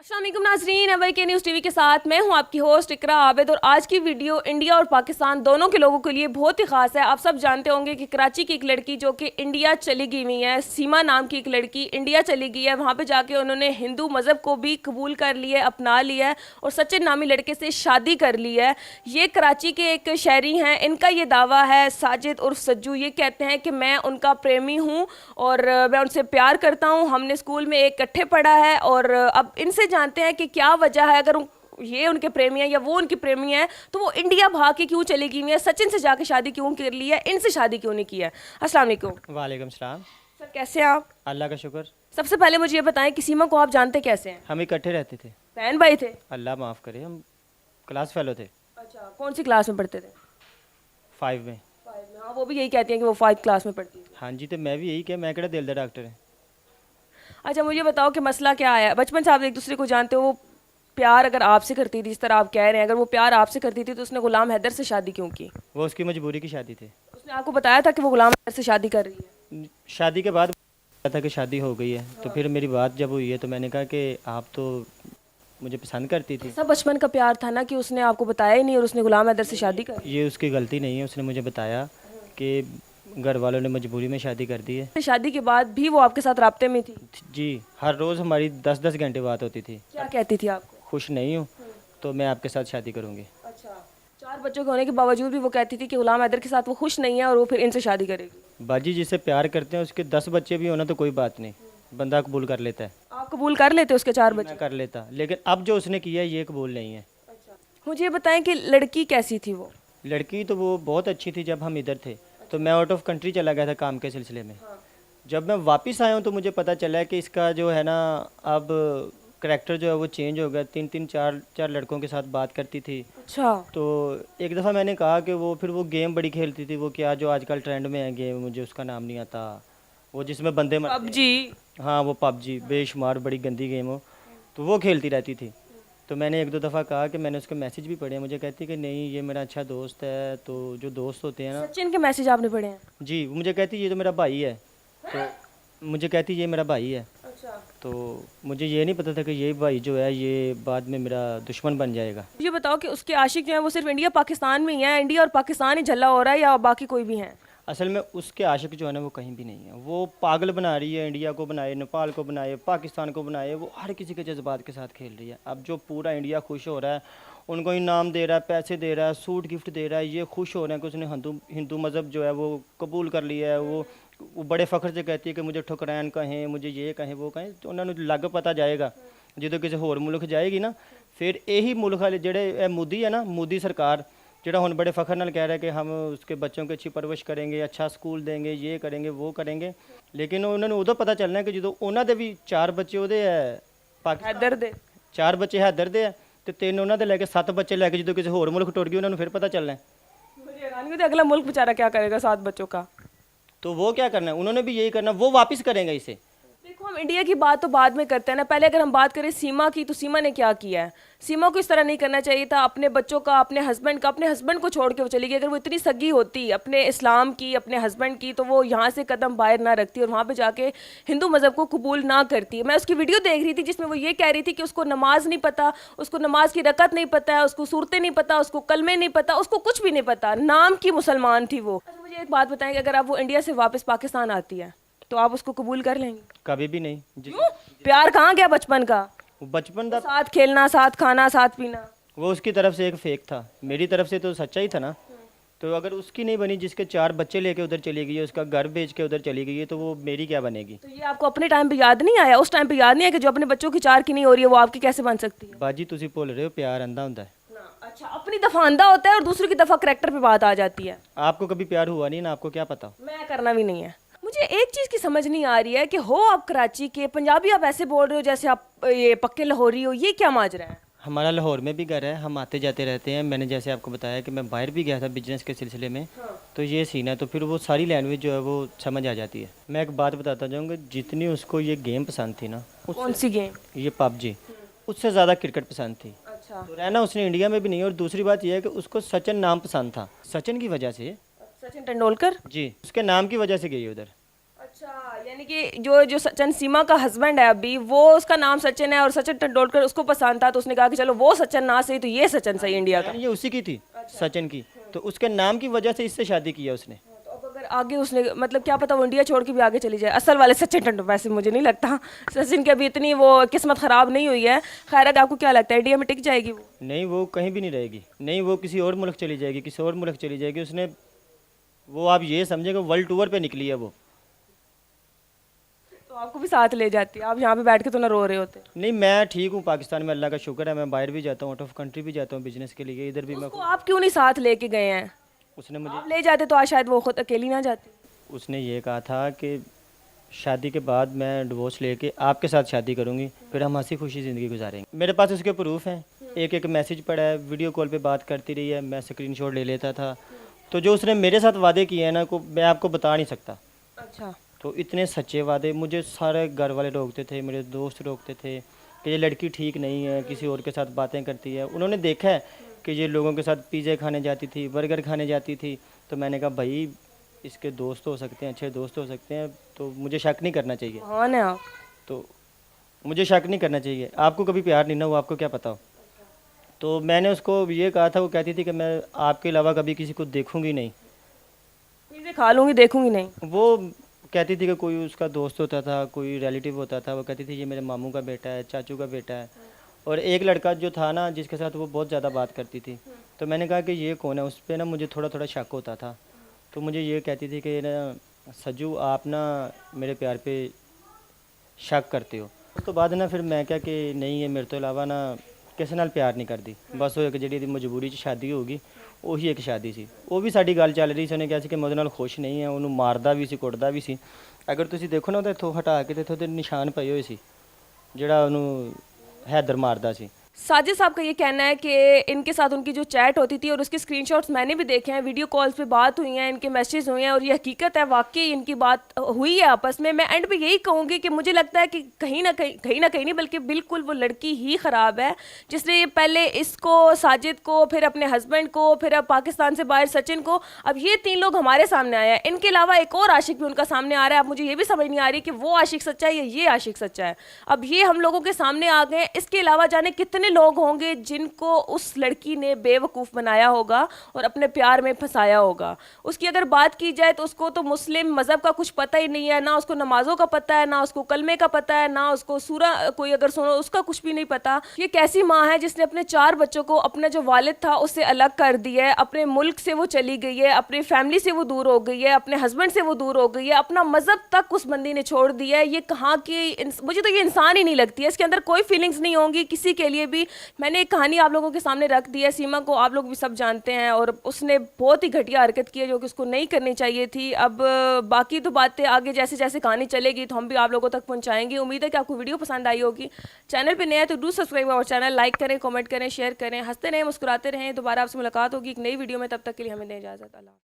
अस्सलाम वालेकुम नाज़रीन, अवर के न्यूज़ टीवी के साथ मैं हूं आपकी होस्ट इकरा आबिद। और आज की वीडियो इंडिया और पाकिस्तान दोनों के लोगों के लिए बहुत ही ख़ास है। आप सब जानते होंगे कि कराची की एक लड़की जो कि इंडिया चली गई हुई है, सीमा नाम की एक लड़की इंडिया चली गई है। वहाँ पे जाके उन्होंने हिंदू मज़हब को भी कबूल कर लिया है, अपना लिया है और सचिन नामी लड़के से शादी कर ली है। ये कराची के एक शहरी हैं, इनका ये दावा है। साजिद उर्फ सज्जू ये कहते हैं कि मैं उनका प्रेमी हूँ और मैं उनसे प्यार करता हूँ। हमने स्कूल में इकट्ठे पढ़ा है और अब इनसे जानते हैं कि क्या वजह है, अगर ये उनके प्रेमी हैं या वो उनकी प्रेमी है तो वो इंडिया भाग के क्यों चली गई है, सचिन से जाके शादी क्यों कर ली है, इनसे शादी क्यों नहीं की है। अस्सलाम वालेकुम। वालेकुम सलाम। सर कैसे हैं आप? अल्लाह का शुक्र। सबसे पहले मुझे ये बताएं कि सीमा को आप जानते कैसे हैं? हम इकट्ठे रहते थे। बहन भाई थे? अल्लाह माफ़ करे, हम क्लास फेलो थे। अच्छा, कौन सी क्लास में पढ़ते थे? 5 में। 5 में। हाँ, वो भी यही कहती हैं कि वो 5 क्लास में पढ़ती थी। हाँ जी, तो मैं भी यही कि मैं केड़ा दिल दा डॉक्टर है। अच्छा, मुझे बताओ कि मसला क्या आया। बचपन से आप एक दूसरे को जानते हो, वो प्यार अगर आपसे करती थी जिस तरह आप कह रहे हैं, अगर वो प्यार आपसे करती थी तो उसने गुलाम हैदर से शादी क्यों की? वो उसकी मजबूरी की शादी थी। उसने आपको बताया था कि वो गुलाम हैदर से शादी कर रही है? शादी के बाद पता था कि शादी हो गई है, तो फिर मेरी बात जब हुई है तो मैंने कहा कि आप तो मुझे पसंद करती थी। सब बचपन का प्यार था ना कि उसने आपको बताया ही नहीं और उसने गुलाम हैदर से शादी कर ये उसकी गलती नहीं है, उसने मुझे बताया कि घर वालों ने मजबूरी में शादी कर दी है। दी। शादी के बाद भी वो आपके साथ राब्ते में थी? जी, हर रोज़ हमारी 10-10 घंटे बात होती थी। क्या कहती थी आपको? खुश नहीं हूँ तो मैं आपके साथ शादी करूँगी। अच्छा, 4 बच्चों के होने के बावजूद भी वो कहती थी कि गुलाम हैदर के साथ वो खुश नहीं है और वो फिर इनसे शादी करेगी। बाजी जिससे प्यार करते हैं उसके 10 बच्चे भी होना तो कोई बात नहीं, बंदा कबूल कर लेता है। आप कबूल कर लेते उसके 4 बच्चे? मैं कर लेता, लेकिन अब जो उसने किया है ये कबूल नहीं है। अच्छा, मुझे ये बताएं कि लड़की कैसी थी वो? लड़की तो वो बहुत अच्छी थी जब हम इधर थे, तो मैं आउट ऑफ कंट्री चला गया था काम के सिलसिले में। जब मैं वापस आया हूँ तो मुझे पता चला कि इसका जो है ना अब करैक्टर जो है वो चेंज हो गया। 3-3 4 लड़कों के साथ बात करती थी। अच्छा। तो एक दफ़ा मैंने कहा कि वो फिर वो गेम बड़ी खेलती थी, वो क्या जो आजकल ट्रेंड में है गेम, मुझे उसका नाम नहीं आता, वो जिसमें बंदे मरते हैं। पबजी? हाँ, वो पबजी बेशुमार बड़ी गंदी गेम हो, तो वो खेलती रहती थी। तो मैंने 1-2 दफ़ा कहा कि मैंने उसके मैसेज भी पढ़े, मुझे कहती कि नहीं ये मेरा अच्छा दोस्त है। तो जो दोस्त होते हैं ना, सचिन के मैसेज आपने पढ़े हैं? जी, वो मुझे कहती ये तो मेरा भाई है, तो मुझे कहती ये मेरा भाई है। अच्छा। तो मुझे ये नहीं पता था कि ये भाई जो है ये बाद में मेरा दुश्मन बन जाएगा। ये बताओ कि उसके आशिक जो है वो सिर्फ इंडिया पाकिस्तान में ही है, इंडिया और पाकिस्तान ही झल्ला हो रहा है या बाकी कोई भी है? असल में उसके आशिक जो है ना वो कहीं भी नहीं है, वो पागल बना रही है, इंडिया को बनाए, नेपाल को बनाए, पाकिस्तान को बनाए, वो हर किसी के जज्बात के साथ खेल रही है। अब जो पूरा इंडिया खुश हो रहा है, उनको इनाम दे रहा है, पैसे दे रहा है, सूट गिफ्ट दे रहा है, ये खुश हो रहे हैं कि उसने हिंदू मज़हब जो है वो कबूल कर लिया है। वो बड़े फ़ख्र से कहती है कि मुझे ठुकरैन कहें, मुझे ये कहें वो कहें, तो उन्होंने लग पता जाएगा जो किसी होर मुल्क जाएगी ना, फिर यही मुल्क वाले जेड़े मोदी है ना, मोदी सरकार ਜਿਹੜਾ ਹੁਣ बड़े फ़ख्र नाल कह रहा है कि हम उसके बच्चों की अच्छी परवरिश करेंगे, अच्छा स्कूल देंगे, ये करेंगे वो करेंगे, लेकिन उन्होंने उदों पता चलना है कि जो उन्होंने दे भी 4 बच्चे ਉਹਦੇ ਹੈ ਪਾਕਿਸਤਾਨ, हैदर दे 4 ਬੱਚੇ ਹੈਦਰ ਦੇ ਆ ਤੇ 3 ਉਹਨਾਂ ਦੇ ਲੈ ਕੇ 7 ਬੱਚੇ ਲੈ ਕੇ ਜਦੋਂ ਕਿਸੇ ਹੋਰ ਮੁਲਕ ਟੁਰ ਗਏ ਉਹਨਾਂ ਨੂੰ ਫਿਰ ਪਤਾ ਚੱਲਣਾ है। मुझे हैरानी होती है अगला मुल्क बेचारा क्या करेगा 7 बच्चों का? तो वो क्या करना है, उन्होंने भी यही करना, वो वापस करेंगे इसे। देखो, हम इंडिया की बात तो बाद में करते हैं ना, पहले अगर हम बात करें सीमा की तो सीमा ने क्या किया है? सीमा को इस तरह नहीं करना चाहिए था। अपने बच्चों का, अपने हस्बैंड को छोड़ के वो चली गई। अगर वो इतनी सगी होती अपने इस्लाम की, अपने हस्बैंड की, तो वो यहाँ से कदम बाहर ना रखती और वहाँ पे जाके हिंदू मज़हब को कबूल ना करती। मैं उसकी वीडियो देख रही थी जिसमें वो ये कह रही थी कि उसको नमाज नहीं पता, उसको नमाज की रकत नहीं पता है, उसको सूरतें नहीं पता, उसको कलमे नहीं पता, उसको कुछ भी नहीं पता, नाम की मुसलमान थी वो। अच्छा, मुझे एक बात बताएं कि अगर आप वो इंडिया से वापस पाकिस्तान आती है तो आप उसको कबूल कर लेंगे? कभी भी नहीं। क्यों? प्यार कहाँ गया बचपन का? वो बचपन दा साथ खेलना, साथ खाना, साथ पीना। वो उसकी तरफ से एक फेक था, मेरी तरफ से तो सच्चा ही था ना। तो अगर उसकी नहीं बनी, जिसके 4 बच्चे लेके उधर चली गई है, उसका घर बेच के उधर चली गई है, तो वो मेरी क्या बनेगी? तो ये आपको अपने टाइम पे याद नहीं आया? उस टाइम पे याद नहीं आया कि जो अपने बच्चों की 4 की नहीं हो रही है वो आपकी कैसे बन सकती है? बाजी तुसी भुल रहे हो, प्यार अंधा होता है। अच्छा, अपनी दफा अंधा होता है और दूसरी की दफा करेक्टर पे बात आ जाती है। आपको कभी प्यार हुआ नहीं ना, आपको क्या पता। मैं करना भी नहीं है। मुझे एक चीज़ की समझ नहीं आ रही है कि हो आप कराची के, पंजाबी आप ऐसे बोल रहे हो जैसे आप ये पक्के लाहौरी हो, ये क्या माजरा है? हमारा लाहौर में भी घर है, हम आते जाते रहते हैं। मैंने जैसे आपको बताया कि मैं बाहर भी गया था बिजनेस के सिलसिले में, तो ये सीन है, तो फिर वो सारी लैंग्वेज जो है वो समझ आ जाती है। मैं एक बात बताता जाऊँगा, जितनी उसको ये गेम पसंद थी ना, कौन सी गेम? ये पबजी, उससे ज़्यादा क्रिकेट पसंद थी। अच्छा। तो रहना उसने इंडिया में भी नहीं। और दूसरी बात यह है कि उसको सचिन नाम पसंद था, सचिन की वजह से। सचिन तेंदुलकर? जी, उसके नाम की वजह से गई उधर। अच्छा, यानी कि जो जो सचिन सीमा का हस्बैंड है अभी, वो उसका नाम सचिन है और सचिन तेंदुलकर उसको पसंद था, तो उसने कहा कि चलो वो सचिन ना सही तो ये सचिन सही इंडिया का। ये उसी की थी, सचिन की, तो उसके नाम की वजह से इससे शादी किया उसने। तो अब अगर आगे उसने मतलब क्या पता वो इंडिया छोड़ के भी आगे चली जाए, असल वाले सचिन तेंदुलकर। वैसे मुझे नहीं लगता सचिन की अभी इतनी वो किस्मत खराब नहीं हुई है। खैर, अगर आपको क्या लगता है इंडिया में टिक जाएगी वो? नहीं, वो कहीं भी नहीं रहेगी, नहीं वो किसी और मुल्क चली जाएगी, किसी और मुल्क चली जाएगी। उसने वो आप ये समझे कि वर्ल्ड टूर पे निकली है वो। तो आपको भी साथ ले जाती है, आप यहाँ पे बैठ के तो ना रो रहे होते? नहीं, मैं ठीक हूँ पाकिस्तान में, अल्लाह का शुक्र है। मैं बाहर भी जाता हूँ, आउट ऑफ कंट्री भी जाता हूँ बिजनेस के लिए, इधर भी मैं। उसको आप क्यों नहीं साथ लेके गए हैं? उसने मुझे आप ले जाते तो आज शायद वो खुद अकेली ना जाती। उसने ये कहा था कि शादी के बाद मैं डिवोर्स लेके आपके साथ शादी करूँगी, फिर हम हंसी खुशी ज़िंदगी गुजारेंगे। मेरे पास उसके प्रूफ हैं, एक एक मैसेज पड़ा है, वीडियो कॉल पे बात करती रही है, मैं स्क्रीनशॉट ले लेता था। तो जो उसने मेरे साथ वादे किए हैं ना, को मैं आपको बता नहीं सकता। अच्छा। तो इतने सच्चे वादे, मुझे सारे घर वाले रोकते थे, मेरे दोस्त रोकते थे कि ये लड़की ठीक नहीं है, किसी और के साथ बातें करती है। उन्होंने देखा है कि ये लोगों के साथ पिज़्ज़े खाने जाती थी, बर्गर खाने जाती थी। तो मैंने कहा भाई इसके दोस्त हो सकते हैं, अच्छे दोस्त हो सकते हैं, तो मुझे शक नहीं करना चाहिए। कौन है आप? तो मुझे शक नहीं करना चाहिए। आपको कभी प्यार नहीं ना हुआ, आपको क्या पता हो। तो मैंने उसको ये कहा था, वो कहती थी कि मैं आपके अलावा कभी किसी को देखूंगी नहीं। चीज़ें खा लूंगी, देखूंगी नहीं। वो कहती थी कि कोई उसका दोस्त होता था, कोई रिलेटिव होता था, वो कहती थी ये मेरे मामू का बेटा है, चाचू का बेटा है। और एक लड़का जो था ना, जिसके साथ वो बहुत ज़्यादा बात करती थी, तो मैंने कहा कि ये कौन है। उस पर ना मुझे थोड़ा थोड़ा शक होता था। तो मुझे ये कहती थी कि ना सज्जू, आप ना मेरे प्यार पे शक करते हो। उस तो बाद ना फिर मैं क्या कि नहीं, ये मेरे तो अलावा ना किसी नाल प्यार नहीं करती। बस वो एक ਜਿਹੜੀ ਮਜਬੂਰੀ 'ਚ ਸ਼ਾਦੀ ਹੋ ਗਈ, ਉਹੀ ਇੱਕ ਸ਼ਾਦੀ ਸੀ। ਉਹ ਵੀ ਸਾਡੀ ਗੱਲ ਚੱਲ ਰਹੀ ਸੀ। ਉਹਨੇ ਕਿਹਾ ਸੀ ਕਿ ਮੈਂ ਉਹਦੇ ਨਾਲ ਖੁਸ਼ ਨਹੀਂ ਹਾਂ, ਉਹਨੂੰ ਮਾਰਦਾ ਵੀ ਸੀ, ਕੁੱਟਦਾ ਵੀ ਸੀ। ਅਗਰ ਤੁਸੀਂ ਦੇਖੋ ਨਾ ਤਾਂ ਇੱਥੋਂ ਹਟਾ ਕੇ ਤੇ ਇੱਥੋਂ ਦੇ ਨਿਸ਼ਾਨ ਪਏ ਹੋਏ ਸੀ, ਜਿਹੜਾ ਉਹਨੂੰ ਹੈਦਰ ਮਾਰਦਾ ਸੀ। साजिद साहब का ये कहना है कि इनके साथ उनकी जो चैट होती थी और उसके स्क्रीनशॉट्स मैंने भी देखे हैं, वीडियो कॉल्स पे बात हुई हैं, इनके मैसेज हुए हैं और ये हकीकत है, वाकई इनकी बात हुई है आपस में। मैं एंड पे यही कहूँगी कि मुझे लगता है कि कहीं ना कहीं नहीं, बल्कि बिल्कुल वो लड़की ही ख़राब है, जिसने ये पहले इसको, साजिद को, फिर अपने हस्बैंड को, फिर अब पाकिस्तान से बाहर सचिन को, अब ये 3 लोग हमारे सामने आए हैं। इनके अलावा एक और आशिक भी उनका सामने आ रहा है। अब मुझे ये भी समझ नहीं आ रही कि वो आशिक सच्चा है या ये आशिक सच्चा है। अब ये हम लोगों के सामने आ गए। इसके अलावा जाने कितने लोग होंगे जिनको उस लड़की ने बेवकूफ़ बनाया होगा और अपने प्यार में फंसाया होगा। उसकी अगर बात की जाए तो उसको तो मुस्लिम मज़हब का कुछ पता ही नहीं है, ना उसको नमाज़ों का पता है, ना उसको कलमे का पता है, ना उसको सूरा कोई अगर सुनो उसका कुछ भी नहीं पता। ये कैसी माँ है जिसने अपने 4 बच्चों को, अपना जो वालिद था उससे अलग कर दिया है, अपने मुल्क से वो चली गई है, अपनी फैमिली से वो दूर हो गई है, अपने हस्बैंड से वो दूर हो गई है, अपना मज़हब तक उस बंदी ने छोड़ दिया है। ये कहाँ की, मुझे तो ये इंसान ही नहीं लगती है। इसके अंदर कोई फीलिंग्स नहीं होंगी किसी के लिए भी। मैंने एक कहानी आप लोगों के सामने रख दी है। सीमा को आप लोग भी सब जानते हैं और उसने बहुत ही घटिया हरकत की है जो कि उसको नहीं करनी चाहिए थी। अब बाकी तो बातें आगे जैसे जैसे कहानी चलेगी तो हम भी आप लोगों तक पहुंचाएंगे। उम्मीद है कि आपको वीडियो पसंद आई होगी। चैनल पे नया है तो डू सब्सक्राइब और चैनल लाइक करें, कमेंट करें, शेयर करें, हंसते रहें, मुस्कुराते रहें। दोबारा आपसे मुलाकात होगी एक नई वीडियो में, तब तक के लिए हमें दें इजाज़त। अल्लाह।